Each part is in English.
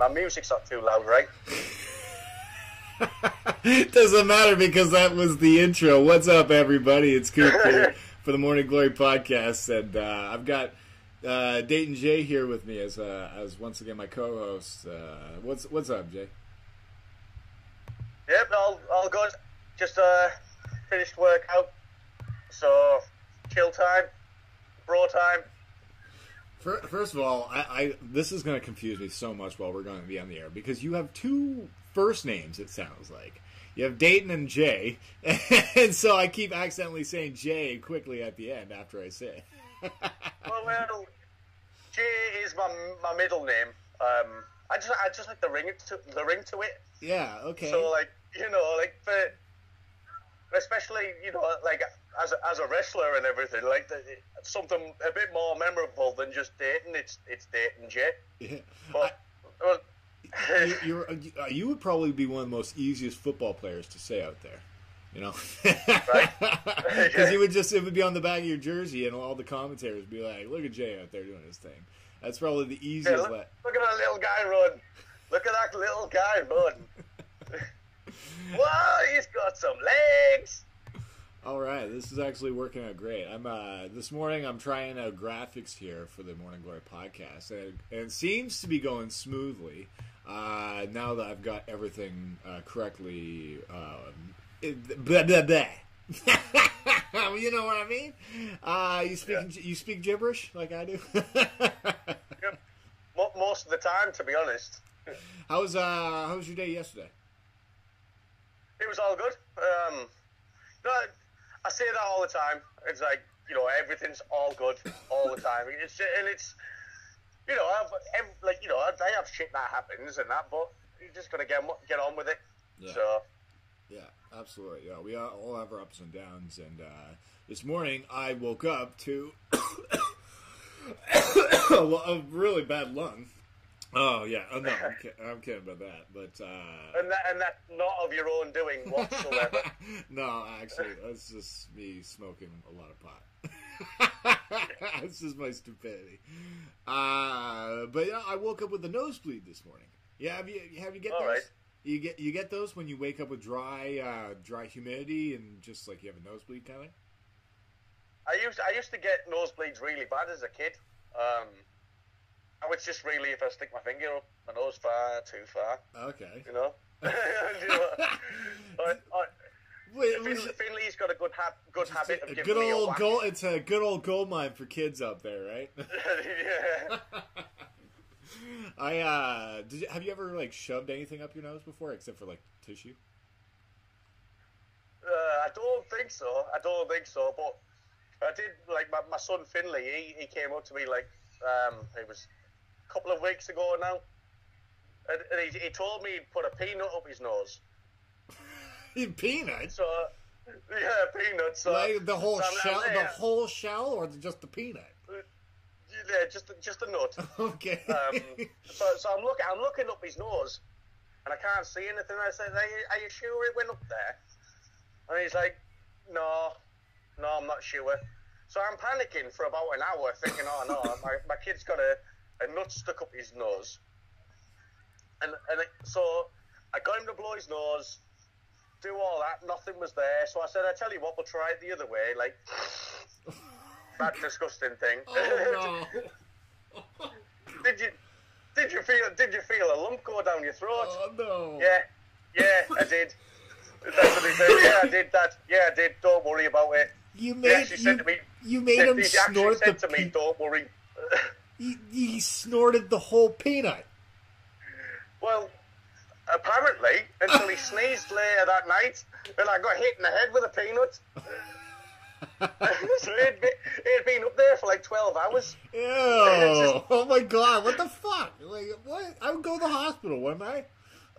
my music's not too loud, right? It doesn't matter because that was the intro. What's up, everybody? It's Coop here for the Morning Glory podcast, and I've got Dayton Jay here with me as once again my co-host. What's up, Jay? Yep, all good. Just finished workout, so chill time, bro time. First of all, I this is going to confuse me so much while we're going to be on the air because you have two first names. It sounds like you have Dayton and Jay, and so I keep accidentally saying Jay quickly at the end after I say it. well, Jay is my middle name. I just like the ring to it. Yeah. Okay. So especially as a wrestler and everything, something a bit more memorable than just Dayton. It's Dayton Jay. Yeah. But, you would probably be one of the most easiest football players to say out there, you know, right? Because it would be on the back of your jersey, and all the commentators would be like, "Look at Jay out there doing his thing." That's probably the easiest. Look at that little guy run! Look at that little guy run! Wow, he's got some legs. All right, this is actually working out great. This morning I'm trying out graphics here for the Morning Glory podcast, and it seems to be going smoothly. Now that I've got everything correctly, blah, blah, blah. You know what I mean? You speak gibberish like I do. Yep. Most of the time, to be honest. How was your day yesterday? It was all good. I say that all the time. It's like, everything's all good all the time. I have shit that happens and that, but you just gotta get on with it. Yeah. So. Yeah, absolutely. Yeah, we all have our ups and downs, and this morning I woke up to a really bad lung. Oh yeah, no, I'm kidding about that, but and that's not of your own doing whatsoever. No, actually, that's just me smoking a lot of pot. It's just my stupidity. But I woke up with a nosebleed this morning. Yeah, have you get those? Right. You get those when you wake up with dry humidity and just like you have a nosebleed kind of? I used to get nosebleeds really bad as a kid. It's just really if I stick my finger up my nose too far. Okay. You know? Finley's got a good habit of giving me a whack. It's a good old gold mine for kids out there, right? Yeah. Have you ever shoved anything up your nose before except for tissue? I don't think so. But I did. My son Finley, he came up to me it was a couple of weeks ago now, and he told me he'd put a peanut up his nose. Peanut? So yeah, peanut. So the whole shell, or just the peanut? Yeah, just a nut. Okay. So I'm looking up his nose, and I can't see anything. I said, "Are you sure it went up there?" And he's like, "No, I'm not sure." So I'm panicking for about an hour, thinking, "Oh no, my kid's got a nut stuck up his nose." So I got him to blow his nose, do all that. Nothing was there. So I said, "I tell you what, we'll try it the other way." That disgusting thing. Oh, no. Did you feel a lump go down your throat? Oh no. Yeah, I did. That's what he said. Yeah, I did that. Yeah, I did. Don't worry about it. You made him snort said to me, "Don't worry." He snorted the whole peanut. Well, apparently, until he sneezed later that night, and I got hit in the head with a peanut. So it had been up there for 12 hours. Ew. Oh my god, what the fuck? What? I would go to the hospital, wouldn't I?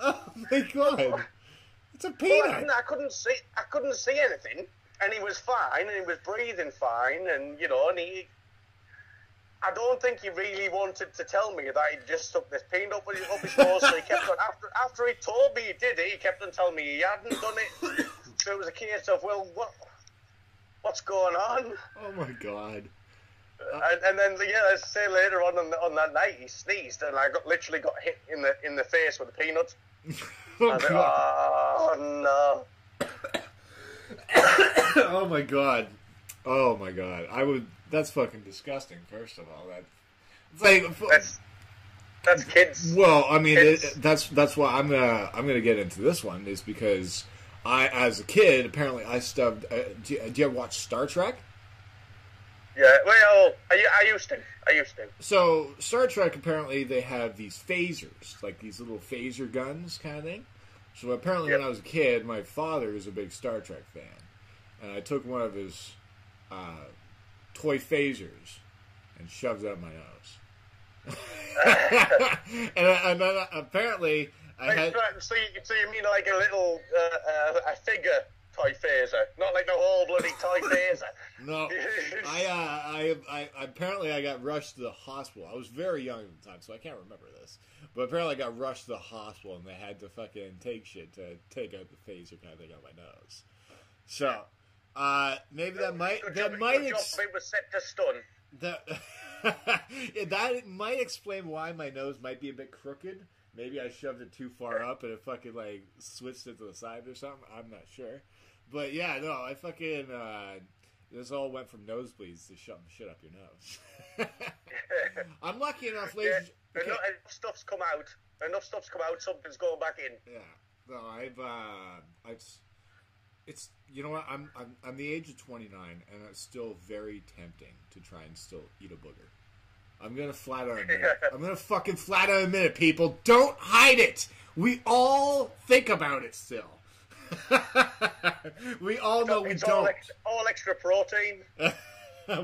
Oh my god. It's a peanut. Well, I couldn't see anything, and he was fine, and he was breathing fine, and I don't think he really wanted to tell me that he just stuck this peanut up his nose, so he kept on, after he told me he did it, he kept on telling me he hadn't done it. So it was a case of, well, what's going on? Oh my god. And then I say later on that night he sneezed and I literally got hit in the face with a peanut. Oh no! Oh my god! Oh my god! That's fucking disgusting. First of all, it's like that's kids. Well, I mean, that's why I'm gonna get into this one is because as a kid, apparently I stubbed. Do you ever watch Star Trek? Yeah, well, I used to. So, Star Trek, apparently, they have these phasers, like these little phaser guns kind of thing. So, apparently, when I was a kid, my father is a big Star Trek fan. And I took one of his toy phasers and shoved it up my nose. and then, apparently, I had... So you mean like a little a figure toy phaser, not like the whole bloody toy phaser. No, I apparently I got rushed to the hospital. I was very young at the time, so I can't remember this. But apparently I got rushed to the hospital, and they had to fucking take shit to take out the phaser kind of thing on my nose. So maybe that might it was set to stun. That might explain why my nose might be a bit crooked. Maybe I shoved it too far up and it fucking like switched it to the side or something. I'm not sure. But yeah, no, I fucking this all went from nosebleeds to shoving shit up your nose. I'm lucky enough, ladies. Yeah. Enough stuff's come out. Something's going back in. Yeah. No, it's you know what? I'm the age of 29, and it's still very tempting to try and still eat a booger. I'm gonna flat out admit it. I'm gonna fucking flat out admit it, people. Don't hide it. We all think about it still. We all know we don't. All extra protein.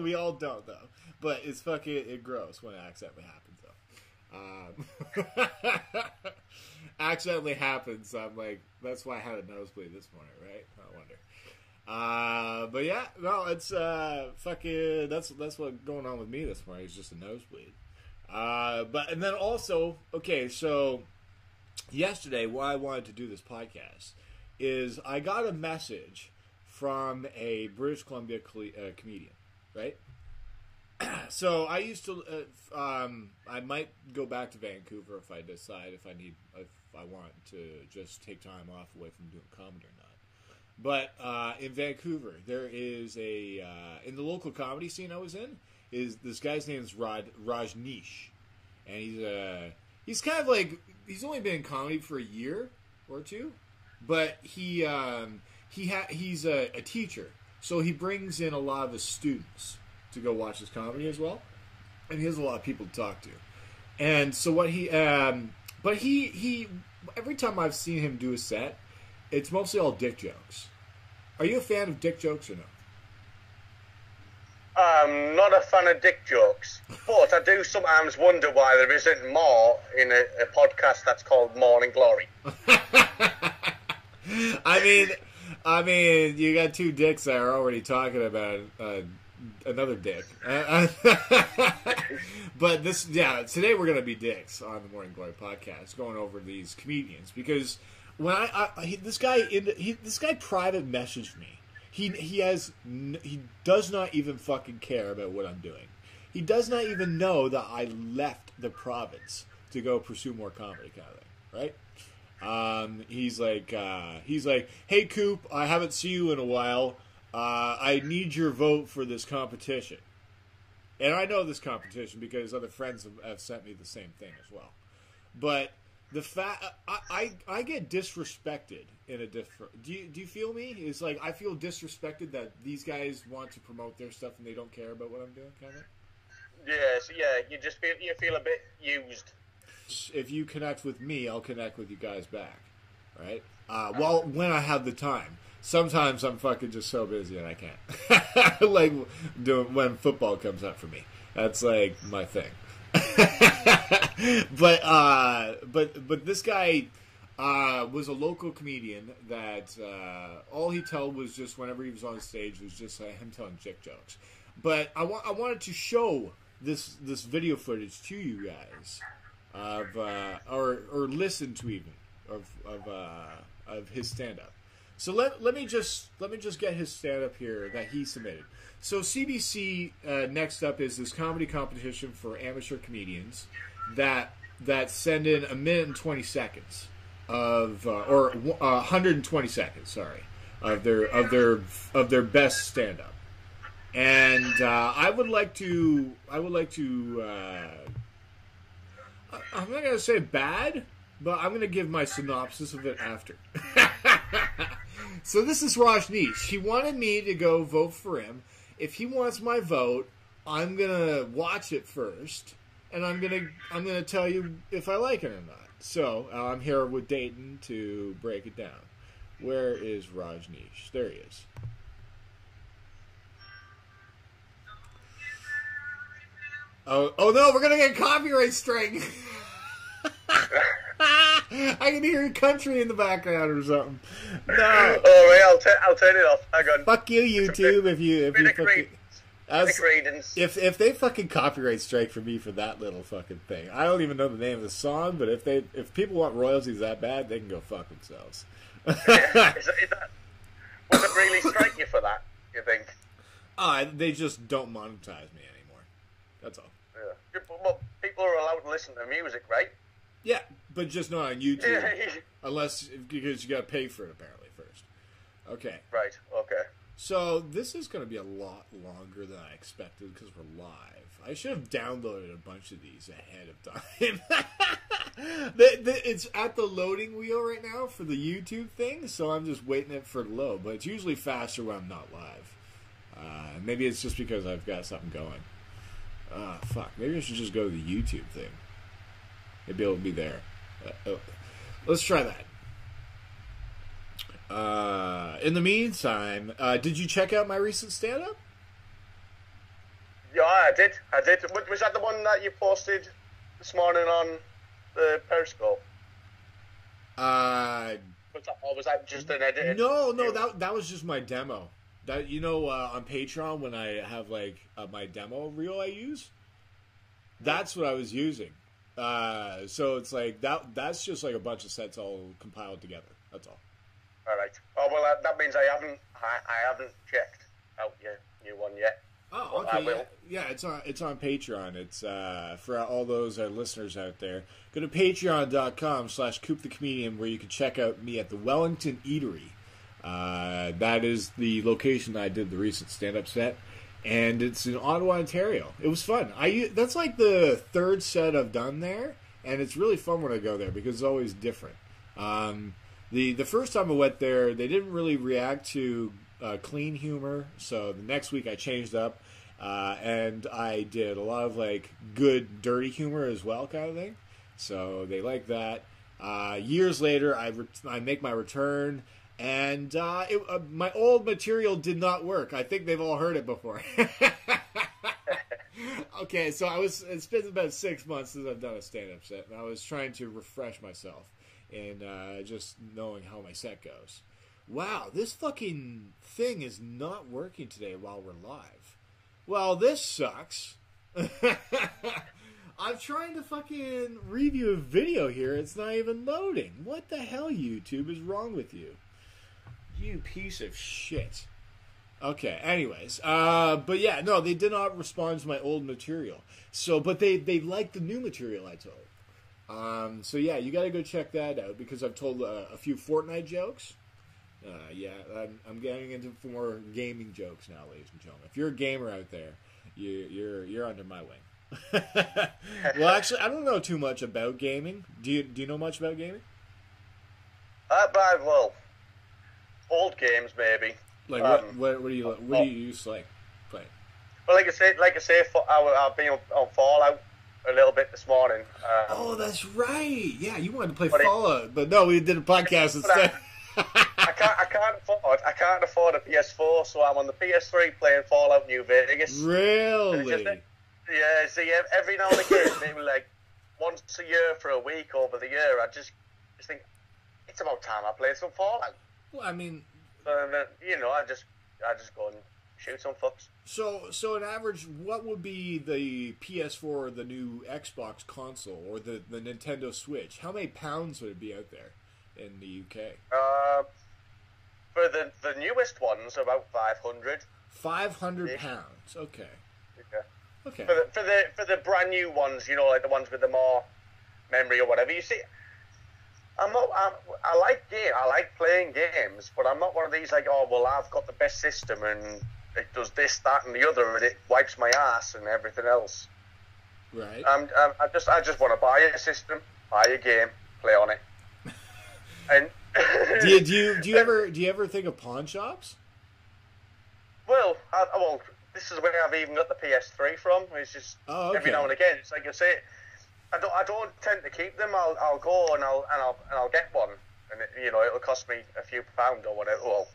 We all don't though. But it's fucking gross when it accidentally happens though. Accidentally happens. I'm like, that's why I had a nosebleed this morning, right? I wonder. But yeah, no, it's fucking. That's what's going on with me this morning. It's just a nosebleed. And then also, okay, so yesterday, why I wanted to do this podcast is I got a message from a British Columbia comedian, right? So I used to, I might go back to Vancouver if I decide if I want to just take time off away from doing comedy or not. But in Vancouver, there is in the local comedy scene I was in, is this guy's name is Rajneesh, and he's kind of like, he's only been in comedy for a year or two, but he's a teacher, so he brings in a lot of his students to go watch his comedy as well, and he has a lot of people to talk to. And so what he every time I've seen him do a set, it's mostly all dick jokes. Are you a fan of dick jokes or no? I'm not a fan of dick jokes, but I do sometimes wonder why there isn't more in a podcast that's called Morning Glory. I mean, you got two dicks that are already talking about another dick. But today we're gonna be dicks on the Morning Glory podcast, going over these comedians, because when this guy private messaged me. He does not even fucking care about what I'm doing. He does not even know that I left the province to go pursue more comedy kind of thing, right? He's like, hey Coop, I haven't seen you in a while. I need your vote for this competition. And I know this competition because other friends have sent me the same thing as well. But the fact I get disrespected in a different. Do you feel me? It's like I feel disrespected that these guys want to promote their stuff and they don't care about what I'm doing, kind of. Yes, yeah. You feel a bit used. If you connect with me, I'll connect with you guys back, right? Well, when I have the time. Sometimes I'm fucking just so busy and I can't. Like when football comes up for me. That's like my thing. But this guy was a local comedian that all he told was just whenever he was on stage was just him telling dick jokes. But I wanted to show this video footage to you guys or listen to even of his stand up. So let me just get his stand up here that he submitted. So CBC next up is this comedy competition for amateur comedians that send in 1 minute and 20 seconds of or 120 seconds, sorry, of their best stand up. And I would like to I'm not going to say bad, but I'm going to give my synopsis of it after. So this is Rajneesh. He wanted me to go vote for him. If he wants my vote, I'm going to watch it first, and I'm going to tell you if I like it or not. So I'm here with Dayton to break it down. Where is Rajneesh? There he is. Oh no, we're going to get a copyright strike. I can hear country in the background or something. No. All right, I'll turn it off. Hang on. Fuck you, YouTube. If they fucking copyright strike for me for that little fucking thing, I don't even know the name of the song. But if people want royalties that bad, they can go fuck themselves. Would it really strike you for that? You think? They just don't monetize me anymore. That's all. Yeah. Well, people are allowed to listen to music, right? Yeah, but just not on YouTube, because you got to pay for it apparently first. Okay. Right. Okay. So this is going to be a lot longer than I expected because we're live. I should have downloaded a bunch of these ahead of time. It's at the loading wheel right now for the YouTube thing, so I'm just waiting it for it to load. But it's usually faster when I'm not live. Maybe it's just because I've got something going. Fuck. Maybe I should just go to the YouTube thing. Maybe it'll be there. Let's try that. In the meantime, did you check out my recent stand-up? Yeah, I did. Was that the one that you posted this morning on the Periscope? Or was that just an edit? No, that was just my demo. That on Patreon when I have like my demo reel I use, that's what I was using. So it's like that's just like a bunch of sets all compiled together. That's all. All right. Oh well, that means I haven't checked out your new one yet. Oh, okay. I will. Yeah, it's on Patreon. It's for all those listeners out there. Go to patreon.com/Coop the Comedian where you can check out me at the Wellington Eatery. That is the location I did the recent stand-up set. And it's in Ottawa, Ontario. It was fun. That's like the third set I've done there, and it's really fun when I go there because it's always different. The first time I went there, they didn't really react to clean humor, so the next week I changed up, and I did a lot of like good dirty humor as well, kind of thing. So they like that. Years later, I make my return. And my old material did not work. I think they've all heard it before. Okay, so it's been about 6 months since I've done a stand-up set, and I was trying to refresh myself and just knowing how my set goes. Wow, this fucking thing is not working today while we're live. Well, this sucks. I'm trying to fucking review a video here. It's not even loading. What the hell, YouTube, is wrong with you? You piece of shit. Okay, anyways. But yeah, no, they did not respond to my old material. So, but they liked the new material I told. So yeah, you gotta go check that out because I've told a few Fortnite jokes. Yeah, I'm getting into more gaming jokes now, ladies and gentlemen. If you're a gamer out there, you're under my wing. Well, actually, I don't know too much about gaming. Do you know much about gaming? Well, old games maybe. Like what do you use like playing? Well, like I say, I've been on Fallout a little bit this morning. Oh, that's right. Yeah, you wanted to play Fallout, but no, we did a podcast instead. I can't afford a PS4, so I'm on the PS3 playing Fallout New Vegas. Really? Yeah. See, every now and again, maybe like once a year for a week over the year, I just think it's about time I played some Fallout. Well, I mean, I just go and shoot some fucks. So an average, what would be the PS4 or the new Xbox console or the Nintendo Switch? How many pounds would it be out there in the UK? For the newest ones are about 500. £500. Okay. Yeah. Okay. For the brand new ones, like the ones with the more memory or whatever. You see, I like playing games, but I'm not one of these like, oh well, I've got the best system and it does this, that, and the other, and it wipes my ass and everything else. Right. I just want to buy a system, buy a game, play on it. And do you ever think of pawn shops? Well, this is where I've even got the PS3 from. It's just every now and again. It's like I say, I don't tend to keep them. I'll go and I'll get one, and it'll cost me a few pound or whatever. Well,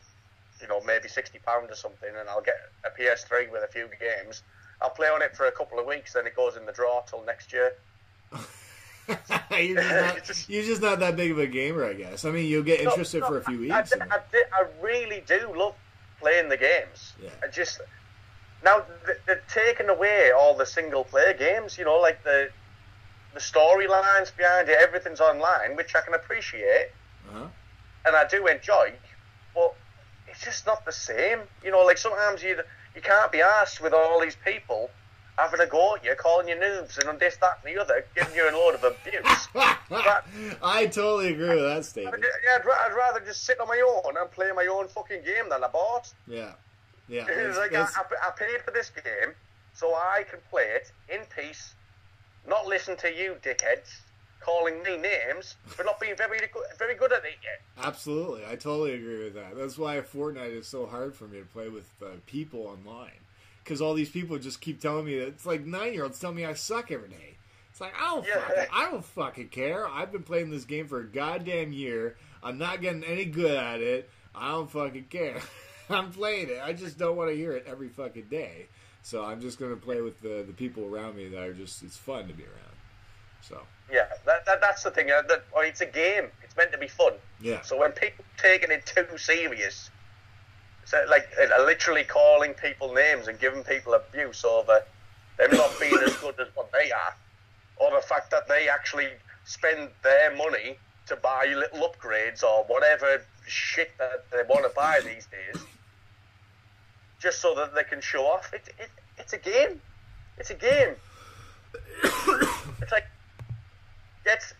maybe £60 or something, and I'll get a PS3 with a few games. I'll play on it for a couple of weeks, then it goes in the drawer till next year. You're just not that big of a gamer, I guess. I mean, you'll get interested for a few weeks. I really do love playing the games. Yeah. Now they're taking away all the single player games. Like the storylines behind it. Everything's online, which I can appreciate, and I do enjoy. But it's just not the same. Like sometimes you can't be arsed with all these people having a go at you, calling you noobs and this, that, and the other, giving you a load of abuse. I totally agree with that statement. I'd rather just sit on my own and play my own fucking game than I bought. Yeah. Yeah. It's like, I paid for this game so I can play it in peace, not listen to you dickheads calling me names for not being very good at it yet. Absolutely. I totally agree with that. That's why Fortnite is so hard for me to play with people online. Because all these people just keep telling me that it's like 9-year-olds tell me I suck every day. It's like, I don't fucking care. I've been playing this game for a goddamn year. I'm not getting any good at it. I don't fucking care. I'm playing it. I just don't want to hear it every fucking day. So I'm just going to play with the people around me that are just, it's fun to be around. So. Yeah, that's the thing. It's a game. It's meant to be fun. Yeah. So when people taking it too serious, so like literally calling people names and giving people abuse over them not being as good as what they are, or the fact that they actually spend their money to buy little upgrades or whatever shit that they want to buy these days, just so that they can show off. It's a game. It's a game. It's like, get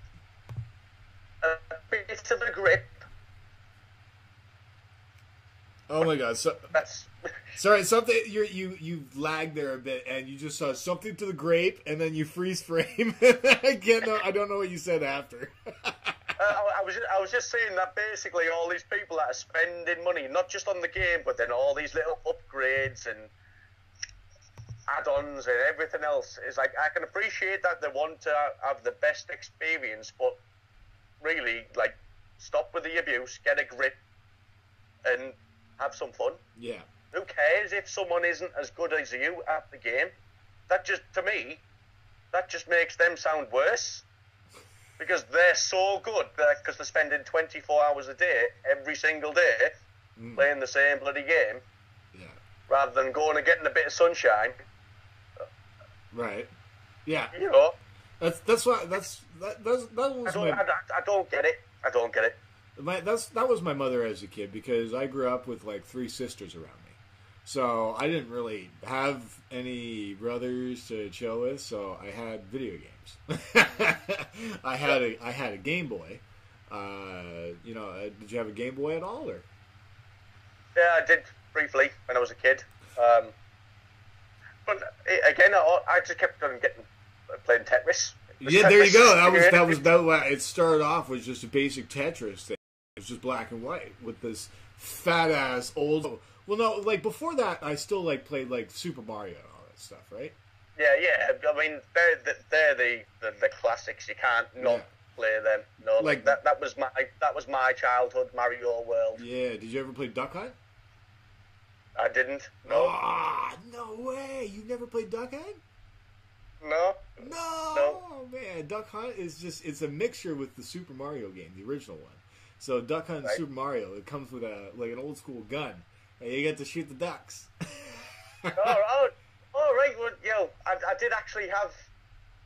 a bit of a grip. Oh my god! So that's sorry. Something you lagged there a bit, and you just saw something to the grape, and then you freeze frame. I don't know what you said after. I was just saying that basically all these people that are spending money, not just on the game, but then all these little upgrades and add-ons and everything else, is like, I can appreciate that they want to have the best experience, but really, like, stop with the abuse, get a grip, and have some fun. Yeah. Who cares if someone isn't as good as you at the game? That just, to me, that just makes them sound worse. Because they're so good, because they're spending 24 hours a day, every single day, playing the same bloody game, rather than going and getting a bit of sunshine. Right. Yeah. You know. That's why that was I don't get it. I don't get it. That was my mother as a kid, because I grew up with like 3 sisters around me, so I didn't really have any brothers to chill with. So I had video games. I had a Game Boy. Did you have a Game Boy at all, or? Yeah, I did briefly when I was a kid. But again, I just kept on playing Tetris. Yeah, there you go. That was it started off with just a basic Tetris thing. It was just black and white with this fat ass old. Well, no, like before that, I still like played like Super Mario and all that stuff, right? Yeah. I mean, they're the classics. You can't not play them. No, like that was my childhood Mario World. Yeah. Did you ever play Duck Hunt? I didn't. No. Ah, no way! You never played Duck Hunt? No, man. Duck Hunt it's a mixture with the Super Mario game, the original one. So Duck Hunt and Super Mario, it comes with an old school gun, and you get to shoot the ducks. Right. Well, I did actually have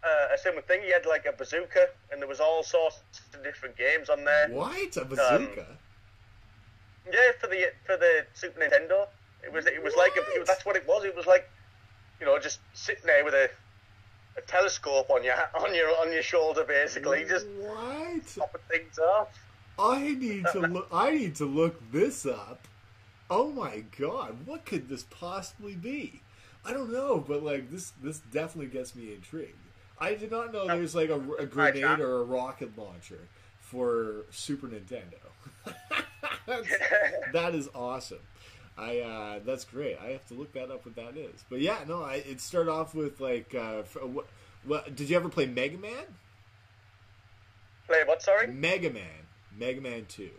a similar thing. You had like a bazooka, and there was all sorts of different games on there. What? A bazooka? Yeah, for the Super Nintendo. It was like that's what it was. It was like, just sitting there with a telescope on your shoulder, basically, just popping things off. I need to look this up. Oh my god, what could this possibly be? I don't know, but like this definitely gets me intrigued. I did not know there's like a grenade or a rocket launcher for Super Nintendo. That is awesome. That's great. I have to look that up what that is. But yeah, no, it started off with like what did you ever play Mega Man? Play what, sorry? Mega Man 2.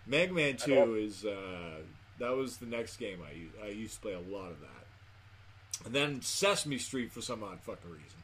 Mega Man 2 is that was the next game I used to play a lot of that. And then Sesame Street for some odd fucking reason.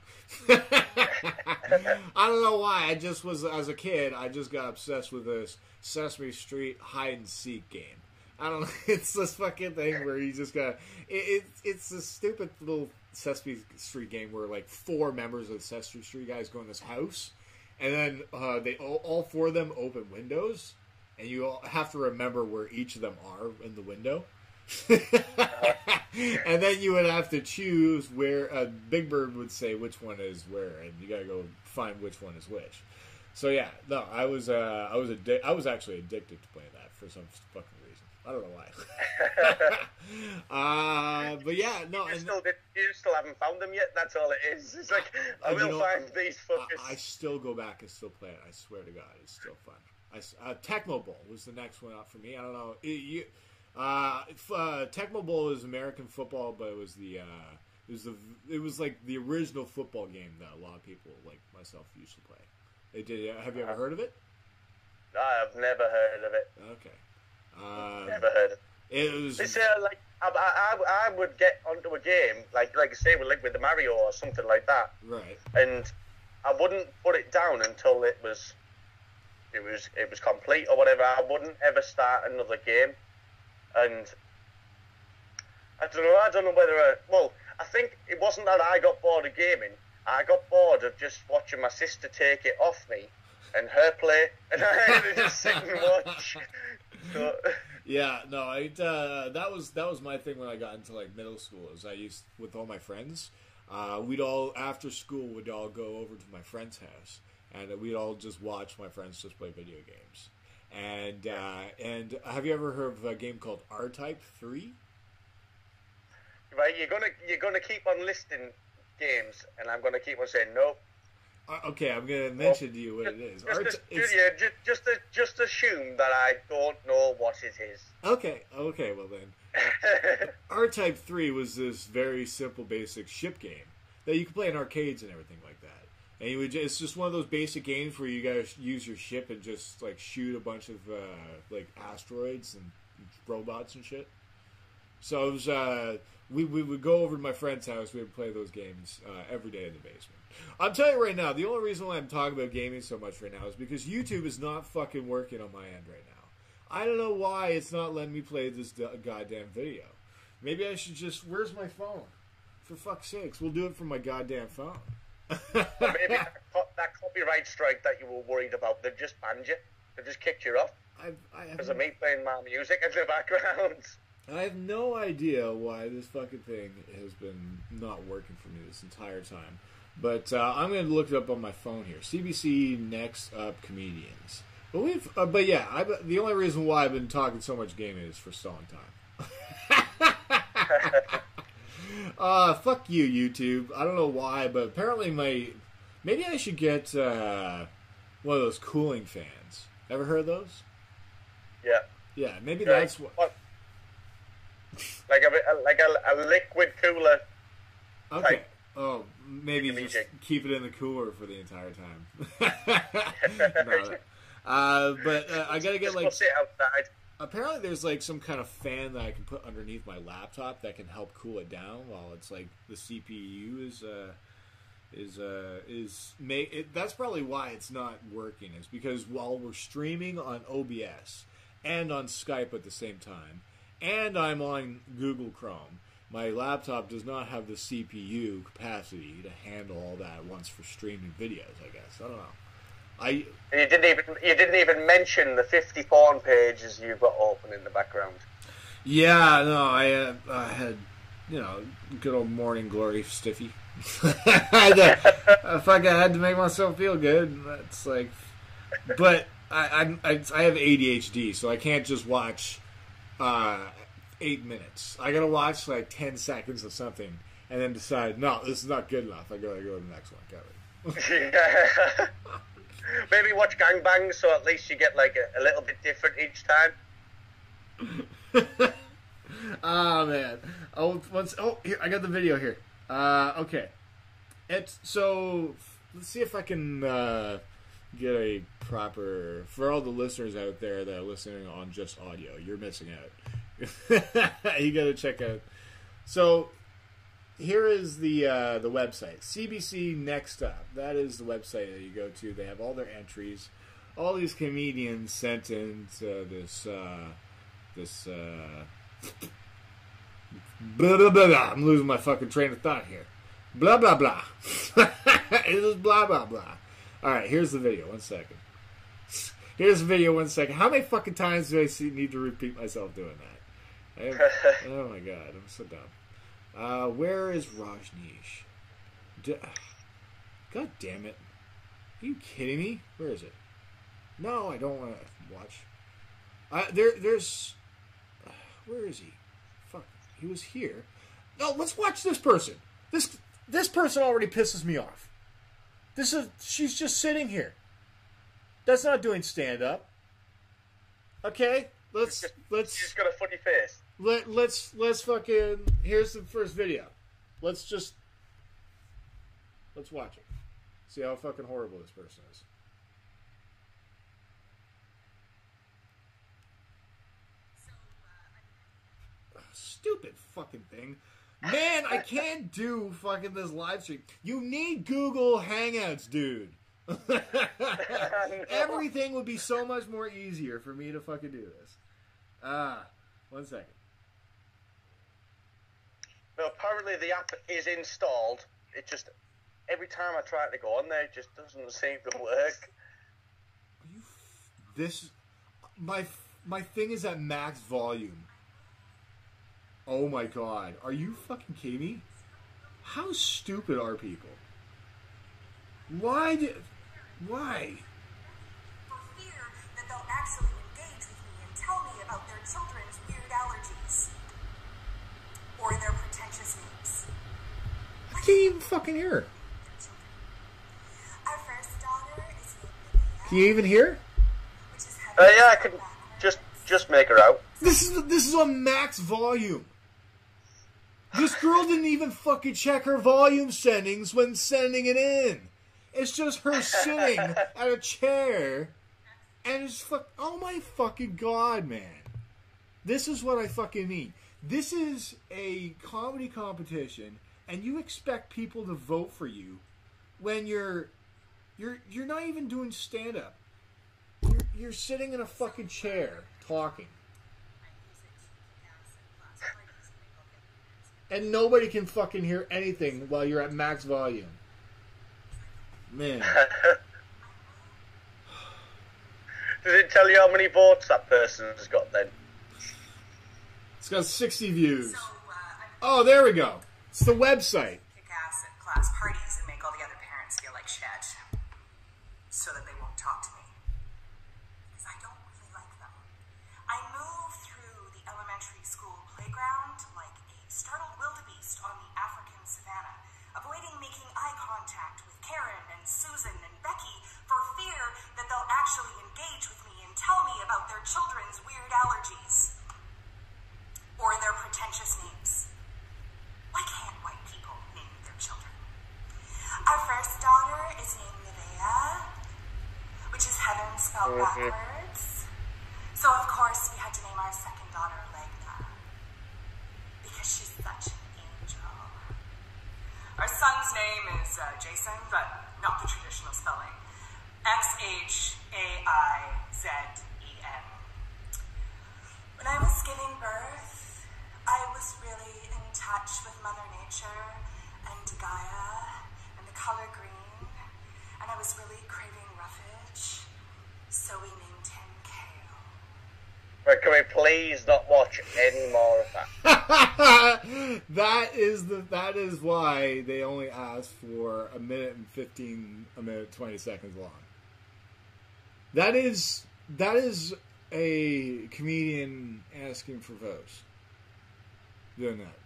I don't know why. I just was, as a kid, I just got obsessed with this Sesame Street hide and seek game. I don't know. It's this fucking thing where you just got it's a stupid little Sesame Street game where like 4 members of the Sesame Street guys go in this house, and then they all 4 of them open windows, and you all have to remember where each of them are in the window. And then you would have to choose where Big Bird would say which one is where, and you gotta go find which one is which. So yeah, no, I was actually addicted to playing that for some fucking reason. I don't know why. But yeah, no. You still haven't found them yet. That's all it is. It's like I will find these fuckers. I still go back and still play it. I swear to God, it's still fun. Tecmo Bowl was the next one up for me. I don't know. Tecmo Bowl is American football, but it was like the original football game that a lot of people like myself used to play. Have you ever heard of it? No, I've never heard of it. Okay. Never heard of it. It was. It's like I would get onto a game like I say with the Mario or something like that. Right. And I wouldn't put it down until it was complete or whatever. I wouldn't ever start another game. And I don't know whether I think it wasn't that I got bored of gaming. I got bored of just watching my sister take it off me and her play, and I had to just sit and watch. So, yeah, no, that was my thing when I got into like middle school. Is I used with all my friends, we'd all after school would all go over to my friend's house, and we'd all just watch my friends just play video games. And have you ever heard of a game called R-Type 3? Right, you're gonna keep on listing games, and I'm gonna keep on saying nope. Okay, I'm gonna mention to you what it is. Just assume that I don't know what it is. Okay, well then. R-Type 3 was this very simple, basic ship game that you could play in arcades and everything like that. And it's just one of those basic games where you guys use your ship and just like shoot a bunch of like asteroids and robots and shit. So it was we would go over to my friend's house. We would play those games every day in the basement. I'm telling you right now, the only reason why I'm talking about gaming so much right now is because YouTube is not fucking working on my end right now. I don't know why it's not letting me play this goddamn video. Maybe I should just... Where's my phone? For fuck's sakes, we'll do it from my goddamn phone. Maybe that copyright strike that you were worried about, they've just banned you. They've just kicked you off. Because of me playing my music in the background. I have no idea why this fucking thing has been not working for me this entire time. But I'm going to look it up on my phone here. CBC Next Up Comedians. But the only reason why I've been talking so much gaming is for stalling time. Fuck you, YouTube. I don't know why, but apparently maybe I should get one of those cooling fans. Ever heard of those? Yeah. Yeah, maybe that's what. Like a liquid cooler. Okay. Type. Oh, maybe just keep it in the cooler for the entire time. But I gotta get like. Sit outside. Apparently, there's like some kind of fan that I can put underneath my laptop that can help cool it down while it's like the CPU that's probably why it's not working. Is because while we're streaming on OBS and on Skype at the same time, and I'm on Google Chrome, my laptop does not have the CPU capacity to handle all that at once for streaming videos, I guess. I don't know. I. And you didn't even mention the 50 porn pages you've got open in the background. Yeah, no, I had, good old morning glory stiffy. I had to make myself feel good. That's like, but I have ADHD, so I can't just watch 8 minutes. I gotta watch like 10 seconds of something and then decide, no, this is not good enough. I gotta go to the next one. Got it. Maybe watch gangbangs, so at least you get like a little bit different each time. Oh man! Here I got the video here. Okay, so let's see if I can get a proper for all the listeners out there that are listening on just audio. You're missing out. You got to check out. So here is the website, CBC Next Up. That is the website that you go to. They have all their entries. All these comedians sent into this blah blah blah blah. I'm losing my fucking train of thought here. Blah blah blah. It is blah blah blah. All right, here's the video. 1 second. Here's the video. 1 second. How many fucking times do I need to repeat myself doing that? Oh my god, I'm so dumb. Where is Rajneesh? God damn it. Are you kidding me? Where is it? No, I don't want to watch. There's... where is he? Fuck. He was here. No, let's watch this person. This person already pisses me off. She's just sitting here. That's not doing stand-up. Okay? Let's... She's got a funny face. Let's fucking... Here's the first video. Let's watch it. See how fucking horrible this person is. Stupid fucking thing. Man, I can't do fucking this live stream. You need Google Hangouts, dude. Everything would be so much more easier for me to fucking do this. 1 second. No, apparently the app is installed. It just, every time I try to go on there, it just doesn't seem to work. My thing is at max volume. Oh my god. Are you fucking kidding me? How stupid are people? Why? For fear that they'll actually engage with me and tell me about their children's weird allergies. Or their pretentious names. I can't even fucking hear her. Our first daughter is named Can you even hear her? which is Yeah, I can just make her out. This is on max volume. This girl didn't even fucking check her volume settings when sending it in. It's just her sitting at a chair, and it's oh my fucking god, man. This is what I fucking mean. This is a comedy competition, and you expect people to vote for you when you're not even doing stand-up. You're sitting in a fucking chair talking. And nobody can fucking hear anything while you're at max volume. Man. Does it tell you how many votes that person has got then? It's got 60 views. Oh, there we go. It's the website. kick ass at class parties and make all the other parents feel like shit. So that they won't talk to me. Because I don't really like them. I move through the elementary school playground like a startled wildebeest on the African savannah, avoiding making eye contact with Karen and Susan and Becky for fear that they'll actually engage with me and tell me about their children's weird allergies. Or their pretentious names. Why can't white people name their children? Our first daughter is named Nevaeh, which is heaven spelled backwards. So of course we had to name our second daughter Legna, because she's such an angel. Our son's name is Jason, but not the traditional spelling. Xhaizen. When I was giving birth, I was really in touch with Mother Nature and Gaia and the color green, and I was really craving roughage. So we named him Kale. But can we please not watch any more of that? That is why they only asked for a minute 20 seconds long. That is a comedian asking for votes. Doing that.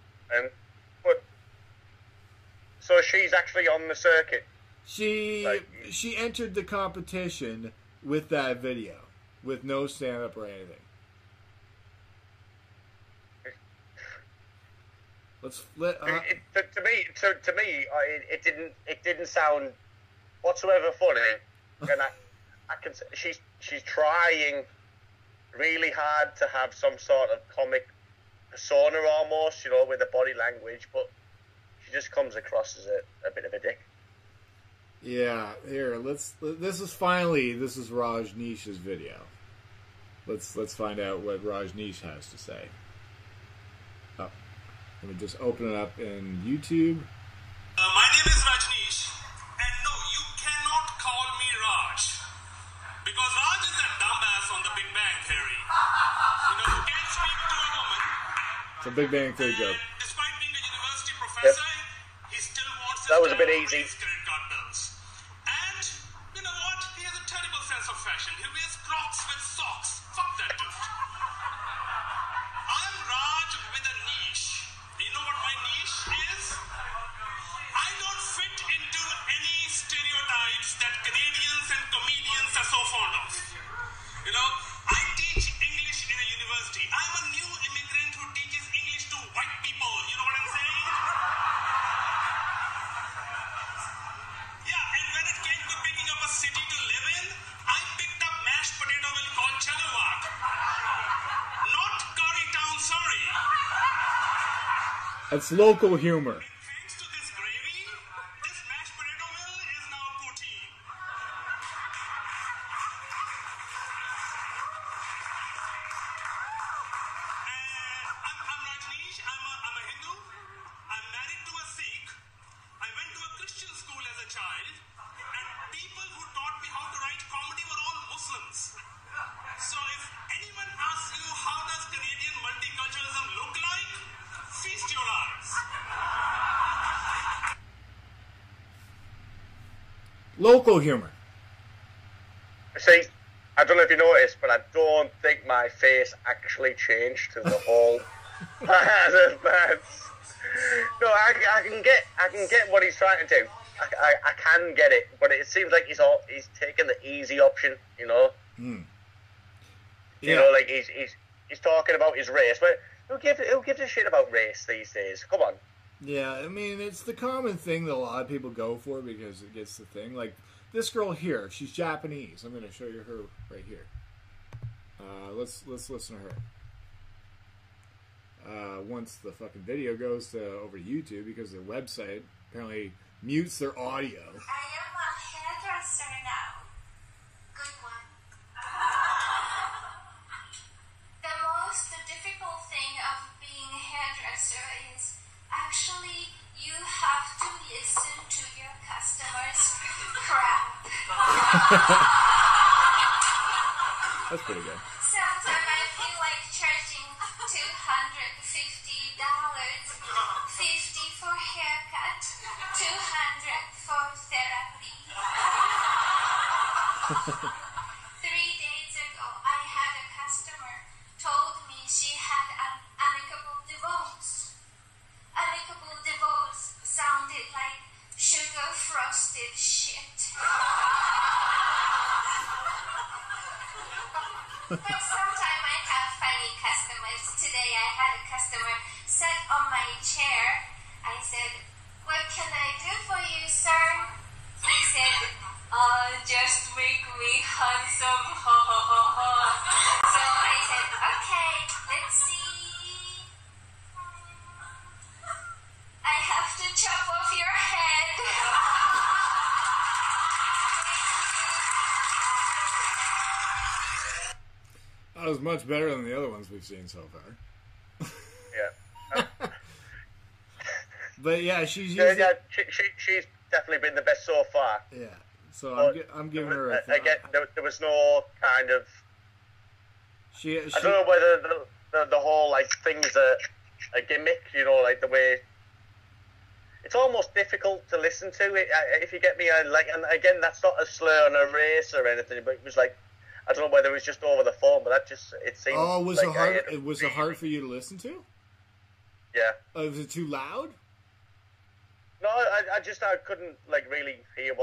So she's actually on the circuit. She entered the competition with that video, with no stand up or anything. To me, it didn't sound whatsoever funny, and I can she's trying really hard to have some sort of comic persona almost, with the body language, but she just comes across as a bit of a dick. Yeah, here, this is Rajneesh's video. Let's find out what Rajneesh has to say. Oh, let me just open it up in YouTube. My name is Rajneesh, and no, you cannot call me Raj, because Raj is a dumbass on the Big Bang Theory. You can't speak to a woman. It's a Big Bang Theory joke. Despite being a university professor, he still wants that was a bit easy. Credit card bills. And you know what? He has a terrible sense of fashion. He wears Crocs with socks. Fuck that dude. I'm Raj with a niche. You know what my niche is? I don't fit into any stereotypes that Canadians and comedians are so fond of. I teach English in a university. I'm a new immigrant who teaches English to white people. You know what I'm saying? Yeah, and when it came to picking up a city to live in, I picked up mashed potato called Chilliwack. Not Currytown, Surrey. That's local humor. Thanks to this gravy, this mashed potato mill is now poutine. I'm Rajneesh. I'm a Hindu. I'm married to a Sikh. I went to a Christian school as a child, and people who taught me how to write comedy were all Muslims. So if anyone asks you how does Canadian multiculturalism look like, feast your eyes. Local humor. See, I don't know if you noticed, but I don't think my face actually changed to the whole. No, I can get what he's trying to do. I can get it, but it seems like he's taking the easy option. Mm. Yeah. Like he's talking about his race, but who gives a shit about race these days? Come on. Yeah, I mean, it's the common thing that a lot of people go for because it gets the thing. Like, this girl here, she's Japanese. I'm going to show you her right here. Let's listen to her. Once the fucking video goes to over to YouTube, because their website apparently mutes their audio. I am a hairdresser now. Good one. The most difficult thing of being a hairdresser is actually you have to listen to your customers' crap. That's pretty good. Sometimes I feel like charging $250, $50 for haircut, $200 for therapy. 3 days ago, I had a customer told me she had an amicable divorce. Amicable divorce sounded like sugar frosted shit. But sometimes I have funny customers. Today I had a customer sat on my chair. I said, "What can I do for you, sir?" He said, "Just make me handsome, ha ha ha ha." So I said, "Okay, let's see. I have to chop off your head." That was much better than the other ones we've seen so far. Yeah. But yeah, she's she's definitely been the best so far. Yeah. So But I'm giving her a again, there was no kind of. She I don't know whether the whole like thing's a gimmick, you know, like the way. It's almost difficult to listen to it, if you get me. And again, that's not a slur on a race or anything, but it was like, I don't know whether it was just over the phone, but it seemed. Oh, was like it hard? Was it hard for you to listen to? Yeah. Was it too loud? No, I couldn't like really hear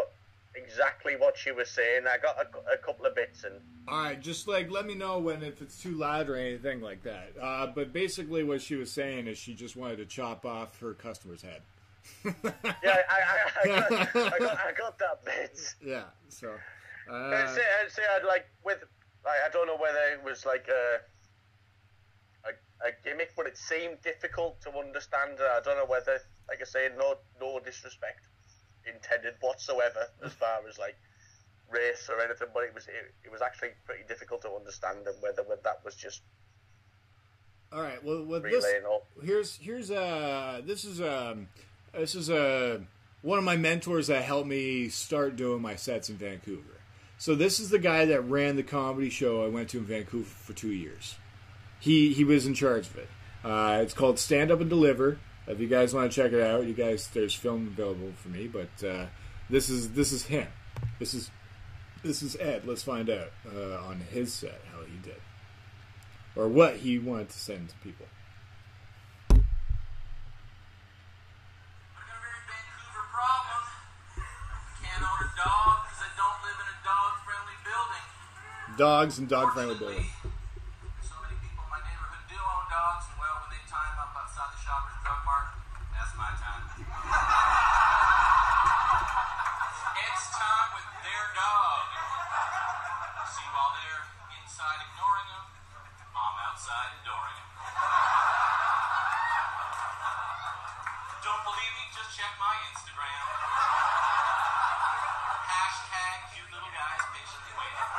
exactly what she was saying. I got a couple of bits and. All right, just like let me know if it's too loud or anything like that. But basically, what she was saying is she just wanted to chop off her customer's head. Yeah, I got that bit. Yeah, so. I'd say I'd like with. I don't know whether it was like a gimmick, but it seemed difficult to understand. I don't know whether, like I say, no disrespect intended whatsoever as far as like race or anything, but it was actually pretty difficult to understand, and whether that was just. All right. Well, with relaying this, this is one of my mentors that helped me start doing my sets in Vancouver. So this is the guy that ran the comedy show I went to in Vancouver for 2 years. He was in charge of it. It's called Stand Up and Deliver. If you guys want to check it out, there's film available for me. But this is him. This is Ed. Let's find out on his set how he did, or what he wanted to send to people. Dogs and dog-friendly building. So many people in my neighborhood do own dogs, and well, when they tie them up outside the Shoppers Drug Mart, that's my time. It's time with their dog. See, while they're inside ignoring them, I'm outside adoring them. Don't believe me? Just check my Instagram. Hashtag cute little guys patiently waiting.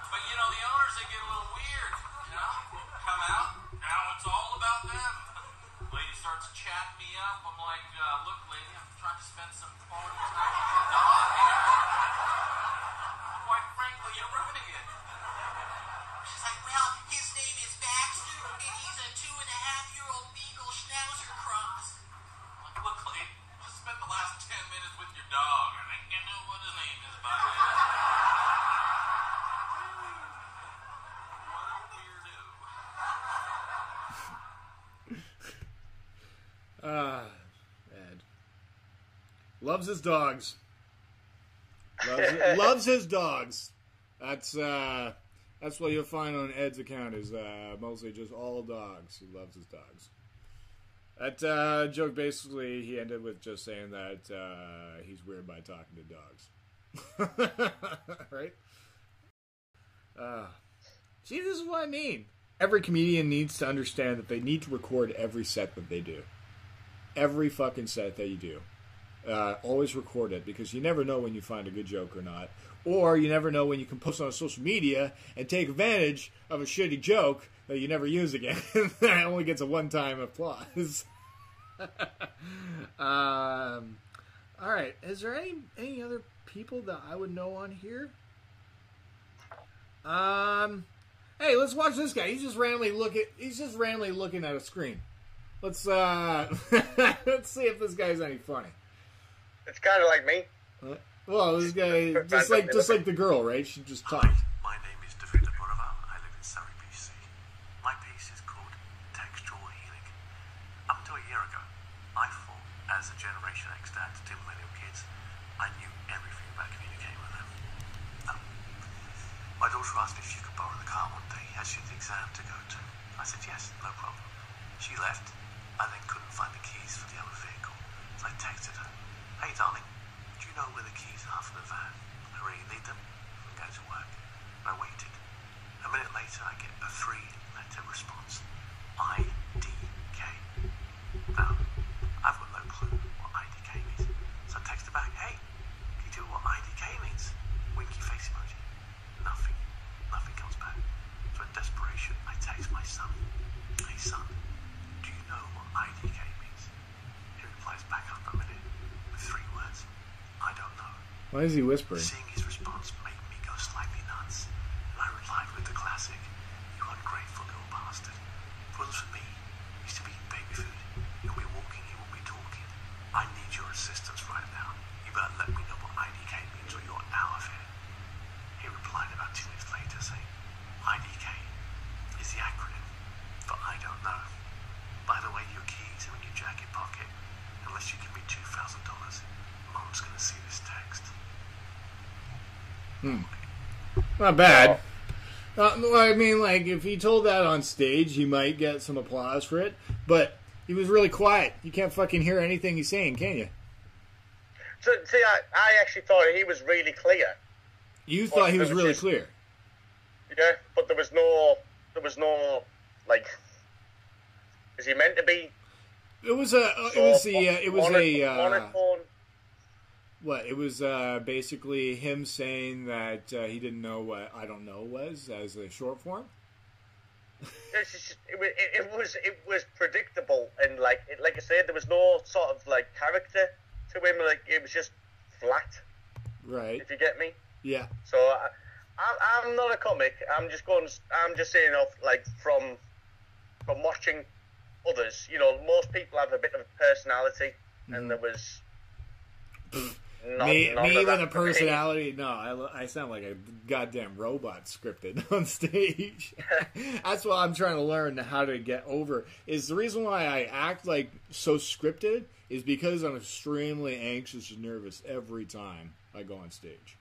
But you know, the owners, they get a little weird, you know? Come out, now it's all about them. Lady starts chatting me up. I'm like, look, lady, I'm trying to spend some quality time with your dog here. Quite frankly, you're ruining it. She's like, well, his name is Baxter, and he's a 2.5-year-old Beagle Schnauzer cross. I'm like, look, lady, just spent the last 10 minutes with your dog. I think you know what his name is by now. Ed loves his dogs. Loves his dogs. That's what you'll find on Ed's account is mostly just all dogs. He loves his dogs. That joke basically he ended with just saying that he's weird by talking to dogs. Right? See, this is what I mean. Every comedian needs to understand that they need to record every set that they do. Every fucking set that you do. Always record it, because you never know when you find a good joke or not. Or you never know when you can post on social media and take advantage of a shitty joke that you never use again. That only gets a one-time applause. Alright, is there any other people that I would know on here? Hey, let's watch this guy. He's just randomly looking at a screen. Let's let's see if this guy's any funny. It's kind of like me. Well, this guy just like the girl, right? She just talked. My name is David Borova. I live in Surrey, BC. My piece is called Textual Healing. Up to a year ago, I thought, as a Generation X dad to 2 millennial kids, I knew everything about communicating with them. My daughter asked if she could borrow the car one day as she had the exam to go to. I said yes, no problem. She left. I then couldn't find the keys for the other vehicle, so I texted her, "Hey darling, do you know where the keys are for the van? I really need them. I go to work." And I waited. A minute later, I get a 3-letter response. IDK. Now, I've got no clue what IDK means. So I text her back, "Hey, can you tell me what IDK means?" Winky face emoji. Nothing. Nothing comes back. So in desperation, I text my son. "Hey son, do you know what IDK means?" He replies back after a minute with 3 Why is he whispering? Seeing his response made me go slightly nuts, and I replied with the classic, "You ungrateful little bastard. If it wasn't for me, you used to be eating baby food. You'll be walking, you won't be talking. I need your assistance right now. You better let me know what IDK means or you're out of here." He replied about 2 minutes later saying, "IDK is the acronym for I don't know. By the way, your keys are in your jacket pocket. Unless you give me $2,000, Mom's gonna see this text." Not bad. I mean, like, if he told that on stage, he might get some applause for it. But he was really quiet. You can't fucking hear anything he's saying, can you? So, see, I actually thought he was really clear. You thought he was really clear? Yeah, but there was no, like, is he meant to be? It was basically him saying that he didn't know what I don't know was as a short form. It was predictable, and like I said, there was no sort of like character to him. Like, it was just flat. Right. If you get me. Yeah. So I'm not a comic. I'm just saying off like from watching others. You know, most people have a bit of a personality, and there was. Me with a personality? No, I sound like a goddamn robot scripted on stage. That's what I'm trying to learn how to get over. Is the reason why I act like so scripted is because I'm extremely anxious and nervous every time I go on stage.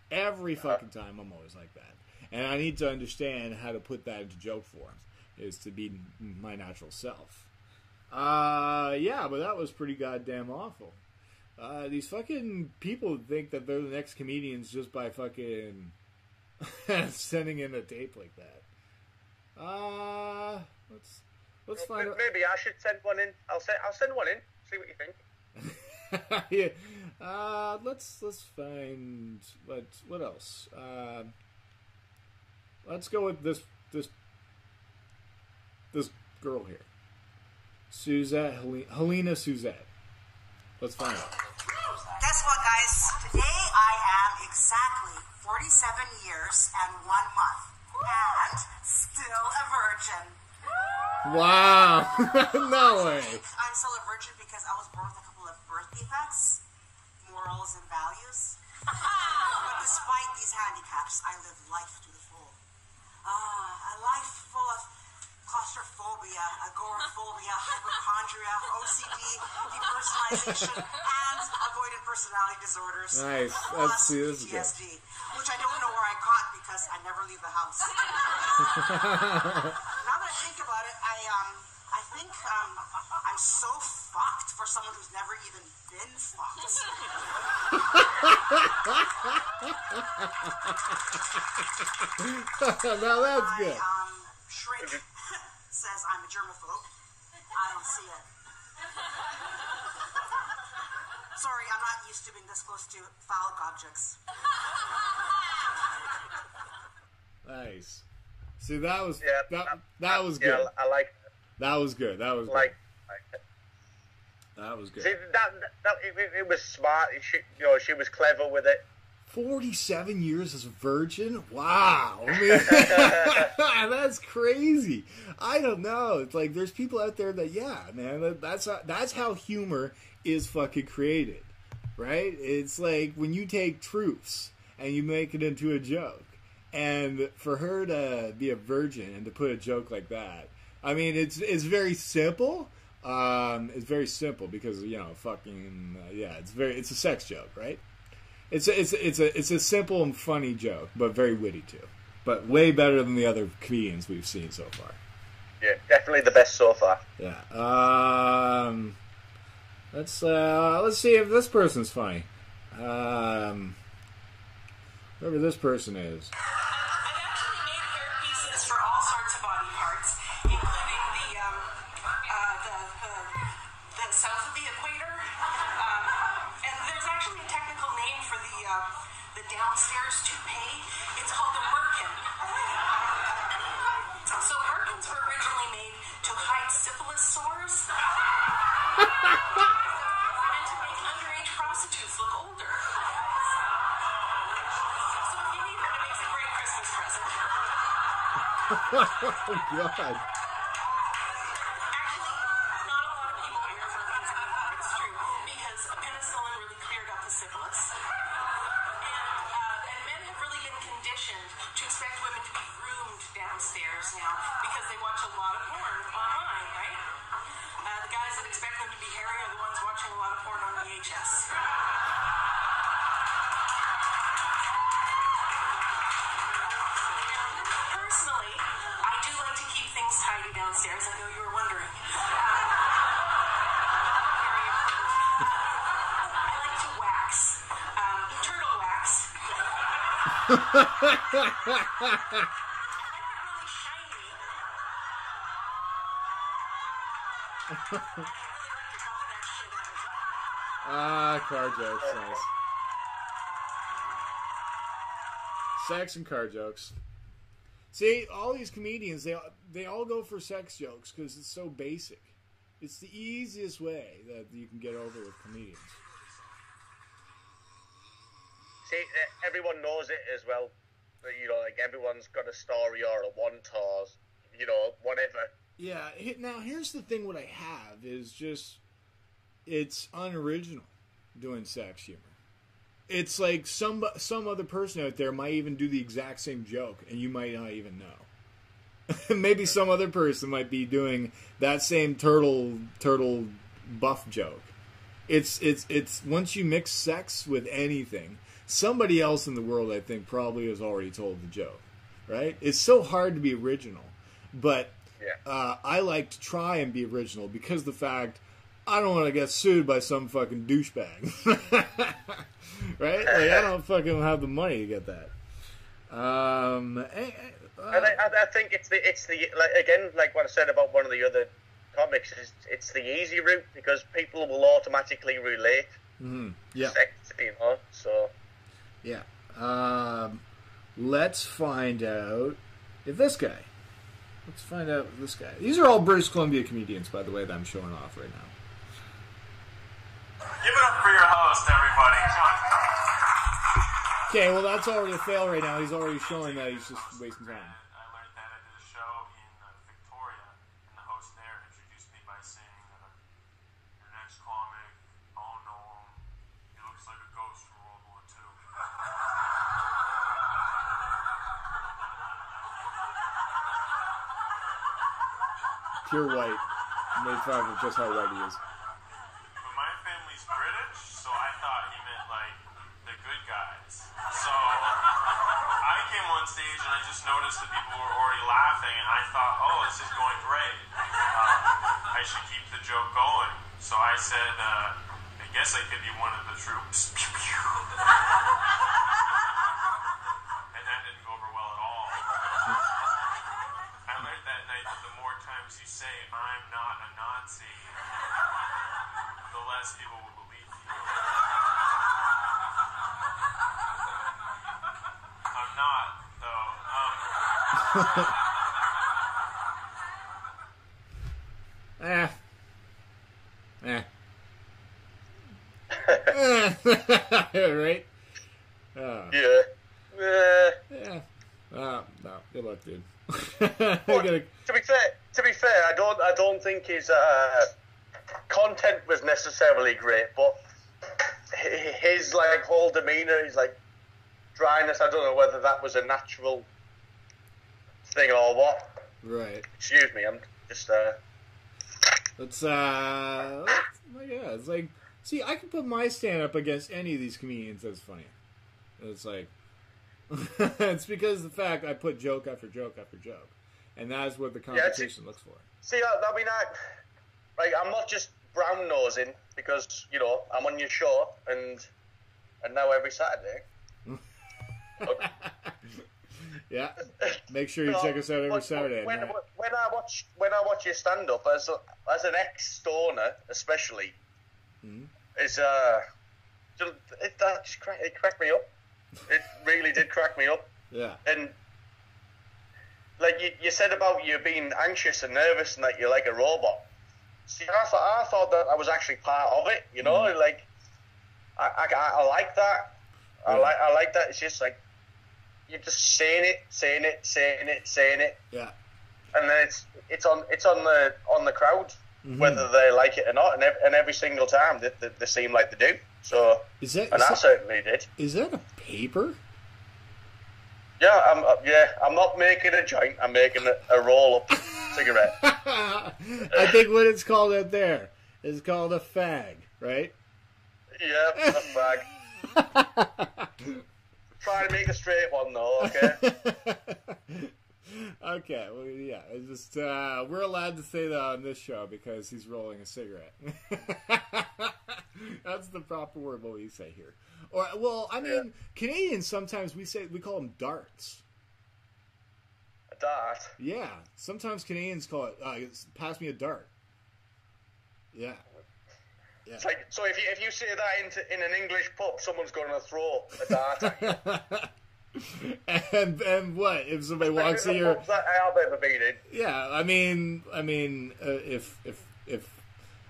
Every fucking time I'm always like that. And I need to understand how to put that into joke form, is to be my natural self. Yeah, but that was pretty goddamn awful. These fucking people think that they're the next comedians just by fucking sending in a tape like that. Let's find out. Maybe I should send one in. I'll send one in. See what you think. Yeah. Let's find what else. Let's go with this girl here, Suzette, Helena Suzette. Let's find out. Guess what, guys? Today I am exactly 47 years and 1 month, and still a virgin. Wow. No way. I'm still a virgin because I was born with a couple of birth defects, morals and values. But despite these handicaps, I live life to the full. A life full of claustrophobia, agoraphobia, hypochondria, OCD, depersonalization, and avoidant personality disorders. Nice. Plus This is good. PTSD, which I don't know where I caught because I never leave the house. Now that I think about it, I think I'm so fucked for someone who's never even been fucked. Now that's good. Shrink says I'm a germaphobe. I don't see it. Sorry, I'm not used to being this close to phallic objects. Nice. See, that was that was Yeah, good. I like that. That was good. That was Like good. That was good. See, it was smart. She was clever with it. 47 years as a virgin? Wow. I mean, that's crazy. I don't know. It's like there's people out there that, yeah, man, that's how humor is fucking created, right? It's like when you take truths and you make it into a joke. And for her to be a virgin and to put a joke like that, I mean, it's very simple. It's very simple because, fucking, it's a sex joke, right? It's a simple and funny joke, but very witty too. But way better than the other comedians we've seen so far. Yeah, definitely the best so far. Yeah. Let's see if this person's funny. Whoever this person is. I've actually made hair pieces for all sorts of body parts, including the south of the equator. And there's actually a technical name for the downstairs toupee. It's called a merkin. So merkins were originally made to hide syphilis sores and to make underage prostitutes look older. God. Actually, not a lot of people here for it's true, because penicillin really cleared up the syphilis. And men have really been conditioned to expect women to be groomed downstairs now because they watch a lot of porn online, right? The guys that expect them to be hairy are the ones watching a lot of porn on VHS. Personally, I do like to keep things tidy downstairs. I know you were wondering. I like to wax. Turtle wax. I like it really shiny. I really like to buff that shit out. Car jokes, nice. Sex and car jokes. See, all these comedians, they all go for sex jokes because it's so basic. It's the easiest way that you can get over with comedians. See, everyone knows it as well. You know, like everyone's got a story or a want or, you know, whatever. Yeah, now here's the thing what I have is just, it's unoriginal doing sex humor. It's like some other person out there might even do the exact same joke, and you might not even know. Maybe some other person might be doing that same turtle buff joke. It's once you mix sex with anything, somebody else in the world, I think, probably has already told the joke, right? It's so hard to be original, but I like to try and be original because of the fact I don't want to get sued by some fucking douchebag. Right? Like, I don't fucking have the money to get that. I think it's the like, again, like what I said about one of the other comics, is it's the easy route because people will automatically relate. Mm-hmm. Yeah. Sex, you know, so. Yeah. Let's find out if this guy. Let's find out if this guy. These are all British Columbia comedians, by the way, that I'm showing off right now. Give it up for your host, everybody. Okay, well, that's already a fail right now. He's already showing that he's just wasting time. I learned that I did a show in Victoria, and the host there introduced me by saying, your next comic, oh no, he looks like a ghost from World War II. Pure white. Made fun of just how white he is. But my family's British, so I thought he meant, like, the good guys. So I came on stage and I just noticed that people were already laughing, and I thought, oh, this is going great. I should keep the joke going. So I said, I guess I could be one of the troops. And that didn't go over well at all. I learned that night that the more times you say, I'm not a Nazi, the less people will believe you. I'm not, though. Right? Yeah. Yeah. No. Good luck, dude. But to be fair, I don't think his content was necessarily great, but his like whole demeanor, his like dryness. I don't know whether that was a natural thing or what. Right. Excuse me, I'm just. It's like, see, I can put my stand up against any of these comedians that's funny. It's like, it's because of the fact I put joke after joke after joke, and that's what the competition looks for. See, I mean, I'm not just brown nosing because you know I'm on your show and now every Saturday. Yeah, make sure you check us out every Saturday. When I watch your stand up as an ex-stoner, especially, it cracked me up. It really did crack me up. Yeah. And like you said about you being anxious and nervous and that you're like a robot. See, I thought that I was actually part of it. You know, like I like that. I like that. It's just like you're just saying it. Yeah. And then it's on the crowd, whether they like it or not, and every single time they seem like they do. So, I certainly did. Is that a paper? Yeah, I'm not making a joint. I'm making a roll-up cigarette. I think what it's called out there is called a fag, right? Yeah, a fag. Try to make a straight one, though, okay? Okay, well, yeah, it's just, we're allowed to say that on this show because he's rolling a cigarette. That's the proper word, what we say here. Or, well, I mean, Canadians sometimes we call them darts. A dart? Yeah, sometimes Canadians call it, pass me a dart. Yeah. Yeah. It's like, so if you say that in an English pub, someone's going to throw a dart at you. and what if somebody walks in your? That I've ever been in. Yeah, I mean, if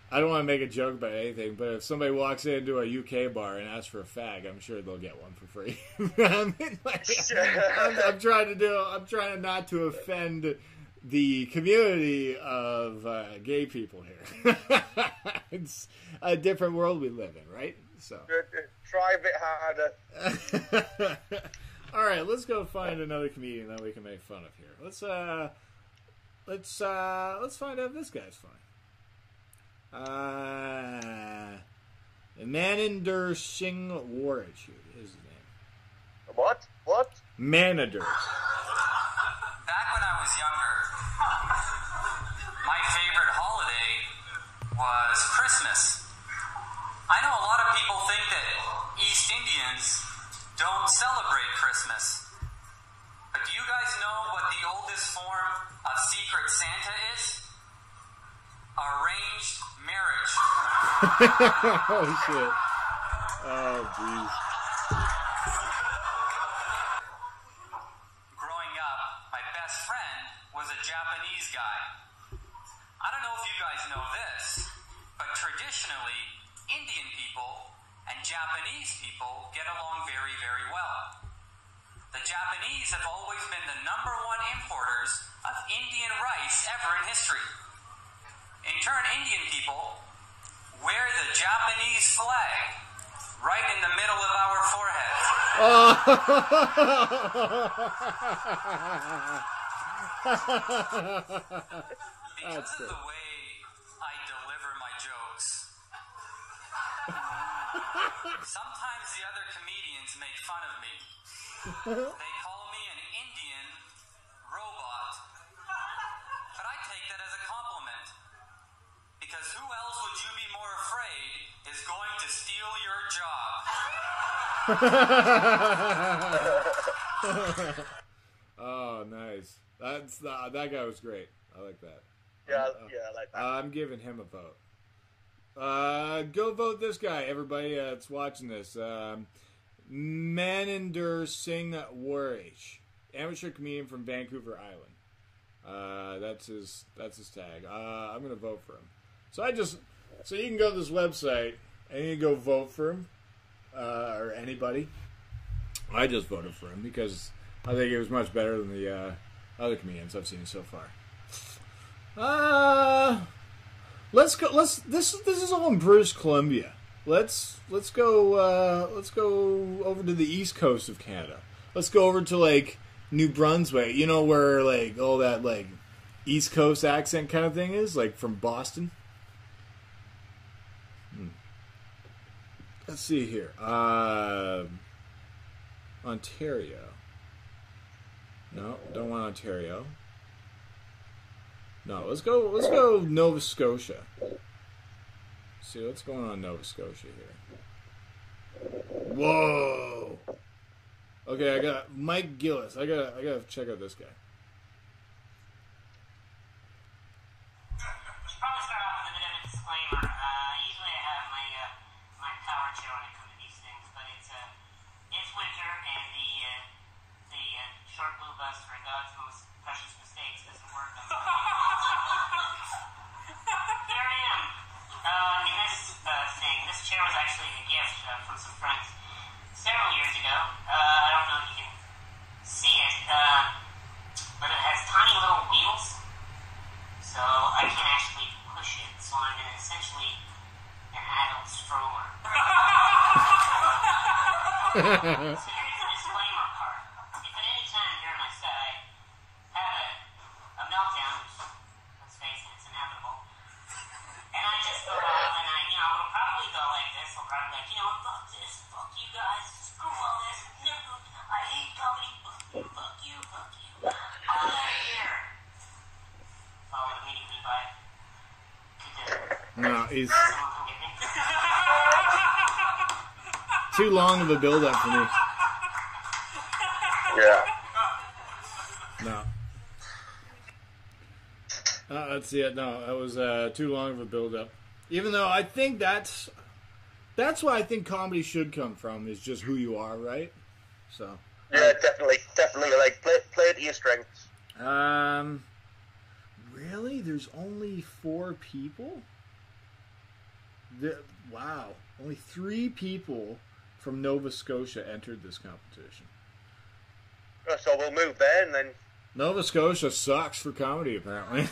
I don't want to make a joke about anything, but if somebody walks into a UK bar and asks for a fag, I'm sure they'll get one for free. I mean, like, I'm trying not to offend the community of gay people here. It's a different world we live in, right? So try a bit harder. All right, let's go find another comedian that we can make fun of here. Let's find out if this guy's funny. Maninder Singh Warich is his name. What? Maninder. Back when I was younger, my favorite holiday was Christmas. I know a lot of people think that East Indians don't celebrate Christmas. But do you guys know what the oldest form of Secret Santa is? Arranged marriage. Oh, shit. Oh, jeez. Growing up, my best friend was a Japanese guy. I don't know if you guys know this, but traditionally, Indian people and Japanese people get along very, very well. The Japanese have always been the #1 importers of Indian rice ever in history. In turn, Indian people wear the Japanese flag right in the middle of our foreheads. Because of the way I deliver my jokes, sometimes the other comedians make fun of me. They call me an Indian robot. But I take that as a compliment. Because who else would you be more afraid is going to steal your job? Oh, nice. That guy was great. I like that. Yeah, I like that. I'm giving him a vote. Go vote this guy, everybody that's watching this. Maninder Singh Warich, amateur comedian from Vancouver Island. That's his tag. I'm gonna vote for him. So you can go to this website and you can go vote for him, or anybody. I just voted for him because I think it was much better than the other comedians I've seen so far. Let's go. This is all in British Columbia. Let's go over to the east coast of Canada. Let's go over to like New Brunswick. You know where like all that like East Coast accent kind of thing is, like from Boston. Let's see here. Ontario. No, don't want Ontario. No, let's go Nova Scotia. See what's going on in Nova Scotia here. Whoa. Okay, I got Mike Gillis. I gotta check out this guy. Should probably start off with a bit of a disclaimer. Usually I have my power chair when I come to these things, but it's winter and the short blue bus for God's most precious mistakes doesn't work. Here I am. In this thing, this chair was actually a gift from some friends several years ago. I don't know if you can disclaimer part. If at any time during my set I have a meltdown, let's face it, it's inevitable, and I just go off and it'll probably go like this. I'll probably be like, fuck this, fuck you guys, screw all this, I hate comedy, fuck you, all that here. Followed immediately by, No, he's someone come get me. too long of a build-up for me. Yeah. No. That's it. No, that was too long of a build-up. Even though I think that's what I think comedy should come from, is just who you are, right? So. Yeah, definitely. Like, play to your strengths. Really? There's only 4 people? Wow. Only 3 people from Nova Scotia entered this competition. So we'll move there and then... Nova Scotia sucks for comedy, apparently.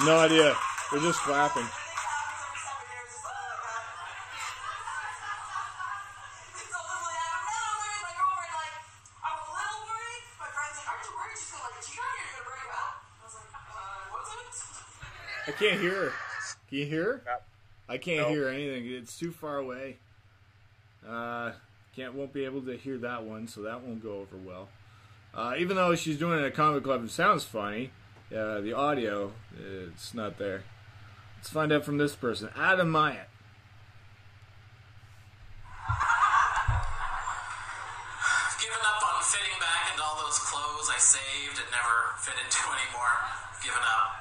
No idea. We're just clapping. I can't hear her. Can you hear her? No. I can't hear anything. It's too far away. Won't be able to hear that one, so that won't go over well. Even though she's doing it at a comedy club and sounds funny, the audio, it's not there. Let's find out from this person, Adam Myatt. I've given up on fitting back into all those clothes I saved and never fit into anymore. I've given up.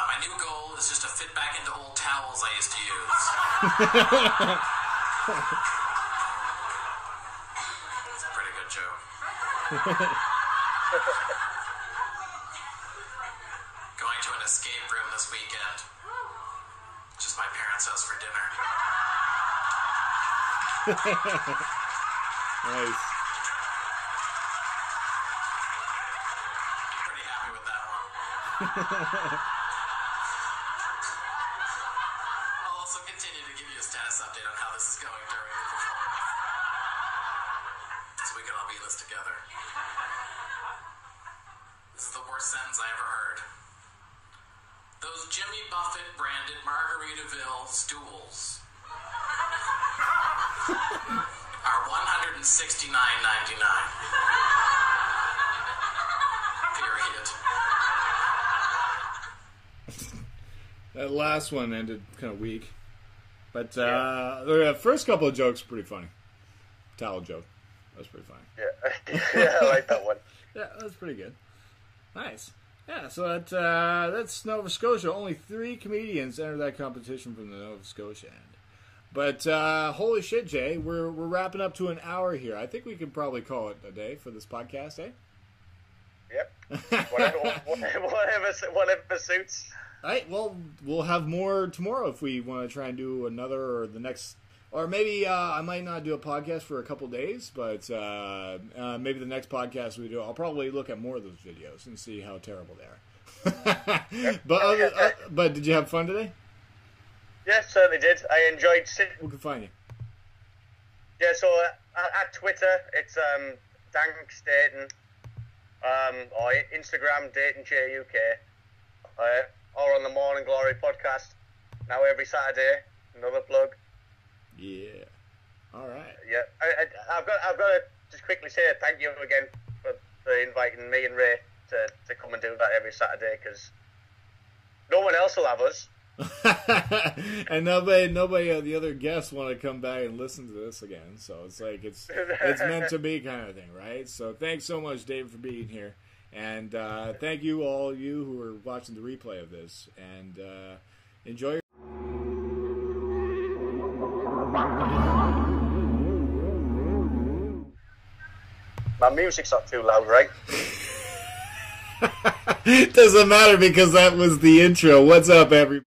My new goal is just to fit back into old towels I used to use. That's a pretty good joke. Going to an escape room this weekend. Just my parents' house for dinner. Nice. Pretty happy with that one. I'll also continue to give you a status update on how this is going during the performance, so we can all be in this together. This is the worst sentence I ever heard. Those Jimmy Buffett branded Margaritaville stools are $169.99. Period. That last one ended kind of weak. But the first couple of jokes were pretty funny. Towel joke. That was pretty funny. Yeah, I like that one. Yeah, that's pretty good. Nice. Yeah, so that's Nova Scotia. Only 3 comedians entered that competition from the Nova Scotia end. But holy shit, Jay, we're wrapping up to an hour here. I think we can probably call it a day for this podcast, eh? Yep. Whatever suits. All right, well, we'll have more tomorrow if we want to try and do another or the next... Or maybe I might not do a podcast for a couple days, but maybe the next podcast we do, I'll probably look at more of those videos and see how terrible they are. But did you have fun today? Yeah, certainly did. I enjoyed sitting. Who can find you? Yeah, so at Twitter, it's Thanks Dayton, or Instagram, DaytonJay UK, or on the Morning Glory podcast, now every Saturday, another plug. Yeah. All right. Yeah, I've got to just quickly say thank you again for inviting me and Ray to come and do that every Saturday, because no one else will have us. And nobody of the other guests want to come back and listen to this again. So it's like it's meant to be kind of thing, right? So thanks so much, David, for being here, and thank you all you who are watching the replay of this, and enjoy. My music's not too loud, right? It doesn't matter because that was the intro. What's up, everybody?